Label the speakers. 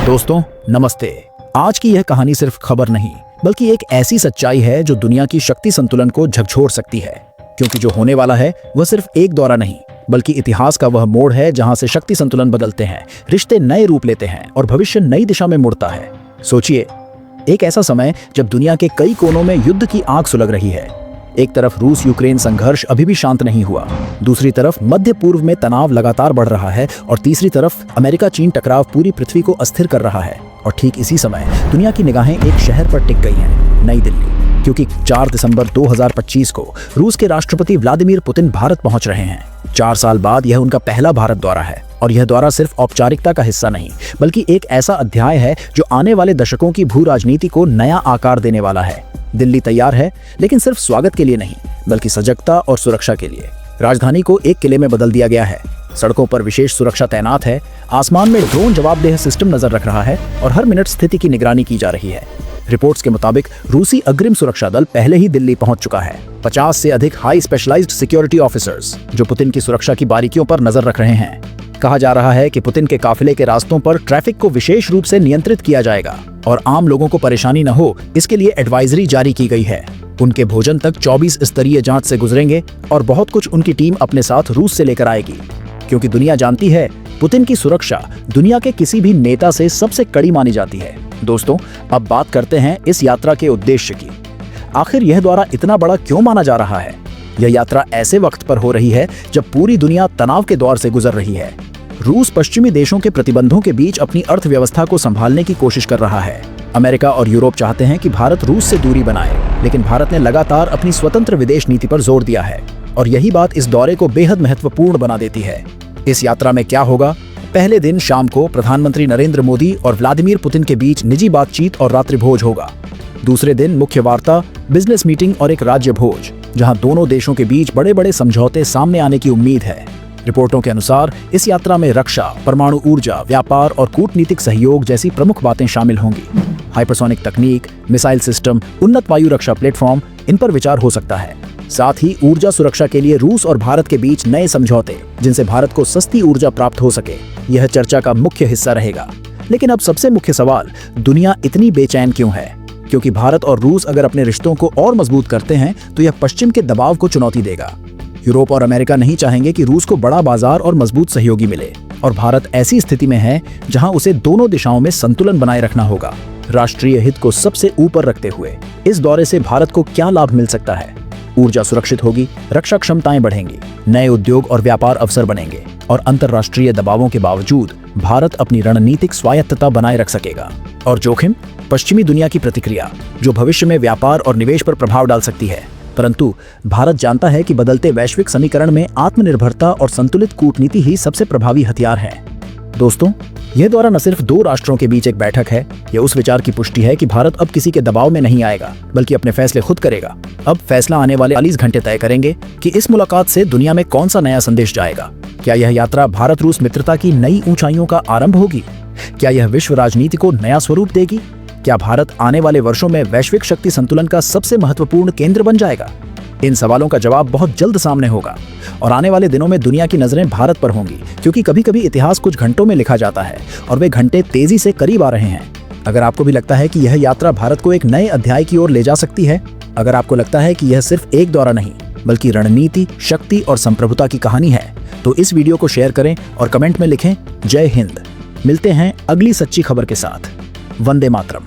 Speaker 1: दोस्तों नमस्ते। आज की यह कहानी सिर्फ खबर नहीं बल्कि एक ऐसी सच्चाई है जो दुनिया की शक्ति संतुलन को झकझोर सकती है। क्योंकि जो होने वाला है वह सिर्फ एक दौरा नहीं बल्कि इतिहास का वह मोड़ है जहां से शक्ति संतुलन बदलते हैं, रिश्ते नए रूप लेते हैं और भविष्य नई दिशा में मुड़ता है। सोचिए, एक ऐसा समय जब दुनिया के कई कोनों में युद्ध की आग सुलग रही है। एक तरफ रूस यूक्रेन संघर्ष अभी भी शांत नहीं हुआ, दूसरी तरफ मध्य पूर्व में तनाव लगातार बढ़ रहा है और तीसरी तरफ अमेरिका चीन टकराव पूरी पृथ्वी को अस्थिर कर रहा है। और ठीक इसी समय दुनिया की निगाहें एक शहर पर टिक गई हैं, नई दिल्ली। क्योंकि 4 दिसंबर 2025 को रूस के राष्ट्रपति व्लादिमीर पुतिन भारत पहुंच रहे हैं। 4 साल बाद यह उनका पहला भारत दौरा है और यह दौरा सिर्फ औपचारिकता का हिस्सा नहीं बल्कि एक ऐसा अध्याय है जो आने वाले दशकों की भू राजनीति को नया आकार देने वाला है। दिल्ली तैयार है, लेकिन सिर्फ स्वागत के लिए नहीं बल्कि सजगता और सुरक्षा के लिए। राजधानी को एक किले में बदल दिया गया है, सड़कों पर विशेष सुरक्षा तैनात है, आसमान में ड्रोन जवाबदेह सिस्टम नजर रख रहा है और हर मिनट स्थिति की निगरानी की जा रही है। रिपोर्ट्स के मुताबिक रूसी अग्रिम सुरक्षा दल पहले ही दिल्ली पहुंच चुका है। 50 से अधिक हाई स्पेशलाइज्ड सिक्योरिटी ऑफिसर्स जो पुतिन की सुरक्षा की बारीकियों पर नजर रख रहे हैं। कहा जा रहा है कि पुतिन के काफिले के रास्तों पर ट्रैफिक को विशेष रूप से नियंत्रित किया जाएगा और आम लोगों को परेशानी न हो इसके लिए एडवाइजरी जारी की गई है। उनके भोजन तक 24 स्तरीय जांच से गुजरेंगे और बहुत कुछ उनकी टीम अपने साथ रूस से लेकर आएगी। क्योंकि दुनिया जानती है पुतिन की सुरक्षा दुनिया के किसी भी नेता से सबसे कड़ी मानी जाती है। दोस्तों, अब बात करते हैं इस यात्रा के उद्देश्य की। आखिर यह दौरा इतना बड़ा क्यों माना जा रहा है? यह यात्रा ऐसे वक्त पर हो रही है जब पूरी दुनिया तनाव के दौर से गुजर रही है। रूस पश्चिमी देशों के प्रतिबंधों के बीच अपनी अर्थव्यवस्था को संभालने की कोशिश कर रहा है। अमेरिका और यूरोप चाहते हैं कि भारत रूस से दूरी बनाए, लेकिन भारत ने लगातार अपनी स्वतंत्र विदेश नीति पर जोर दिया है और यही बात इस दौरे को बेहद महत्वपूर्ण बना देती है। इस यात्रा में क्या होगा? पहले दिन शाम को प्रधानमंत्री नरेंद्र मोदी और व्लादिमीर पुतिन के बीच निजी बातचीत और रात्रि भोज होगा। दूसरे दिन मुख्य वार्ता, बिजनेस मीटिंग और एक राज्य भोज, जहां दोनों देशों के बीच बड़े बड़े समझौते सामने आने की उम्मीद है। रिपोर्टों के अनुसार इस यात्रा में रक्षा, परमाणु ऊर्जा, व्यापार और कूटनीतिक सहयोग जैसी प्रमुख बातें शामिल होंगी। हाइपरसोनिक तकनीक, मिसाइल सिस्टम, उन्नत वायु रक्षा प्लेटफॉर्म, इन पर विचार हो सकता है। साथ ही ऊर्जा सुरक्षा के लिए रूस और भारत के बीच नए समझौते, जिनसे भारत को सस्ती ऊर्जा प्राप्त हो सके, यह चर्चा का मुख्य हिस्सा रहेगा। लेकिन अब सबसे मुख्य सवाल, दुनिया इतनी बेचैन क्यों है? क्योंकि भारत और रूस अगर अपने रिश्तों को और मजबूत करते हैं तो यह पश्चिम के दबाव को चुनौती देगा। यूरोप और अमेरिका नहीं चाहेंगे कि रूस को बड़ा बाजार और मजबूत सहयोगी मिले, और भारत ऐसी स्थिति में है जहां उसे दोनों दिशाओं में संतुलन बनाए रखना होगा। राष्ट्रीय हित को सबसे ऊपर रखते हुए इस दौरे से भारत को क्या लाभ मिल सकता है? ऊर्जा सुरक्षित होगी, रक्षा क्षमताएं बढ़ेंगी, नए उद्योग और व्यापार अवसर बनेंगे और अंतर्राष्ट्रीय दबावों के बावजूद भारत अपनी रणनीतिक स्वायत्तता बनाए रख सकेगा। और जोखिम, पश्चिमी दुनिया की प्रतिक्रिया जो भविष्य में व्यापार और निवेश पर प्रभाव डाल सकती है। परंतु भारत जानता है कि बदलते वैश्विक समीकरण में आत्मनिर्भरता और संतुलित कूटनीति ही सबसे प्रभावी हथियार है। दोस्तों, यह दौरा न सिर्फ 2 राष्ट्रों के बीच एक बैठक है, यह उस विचार की पुष्टि है कि भारत अब किसी के दबाव में नहीं आएगा बल्कि अपने फैसले खुद करेगा। अब फैसला आने वाले 40 घंटे तय करेंगे कि इस मुलाकात से दुनिया में कौन सा नया संदेश जाएगा। क्या यह यात्रा भारत रूस मित्रता की नई ऊंचाइयों का आरंभ होगी? क्या यह विश्व राजनीति को नया स्वरूप देगी? क्या भारत आने वाले वर्षों में वैश्विक शक्ति संतुलन का सबसे महत्वपूर्ण केंद्र बन जाएगा? इन सवालों का जवाब बहुत जल्द सामने होगा और आने वाले दिनों में दुनिया की नजरें भारत पर होंगी, क्योंकि कभी-कभी इतिहास कुछ घंटों में लिखा जाता है और वे घंटे तेजी से करीब आ रहे हैं। अगर आपको भी लगता है कि यह यात्रा भारत को एक नए अध्याय की ओर ले जा सकती है, अगर आपको लगता है कि यह सिर्फ एक दौरा नहीं बल्कि रणनीति, शक्ति और संप्रभुता की कहानी है, तो इस वीडियो को शेयर करें और कमेंट में लिखें जय हिंद। मिलते हैं अगली सच्ची खबर के साथ। वंदे मातरम।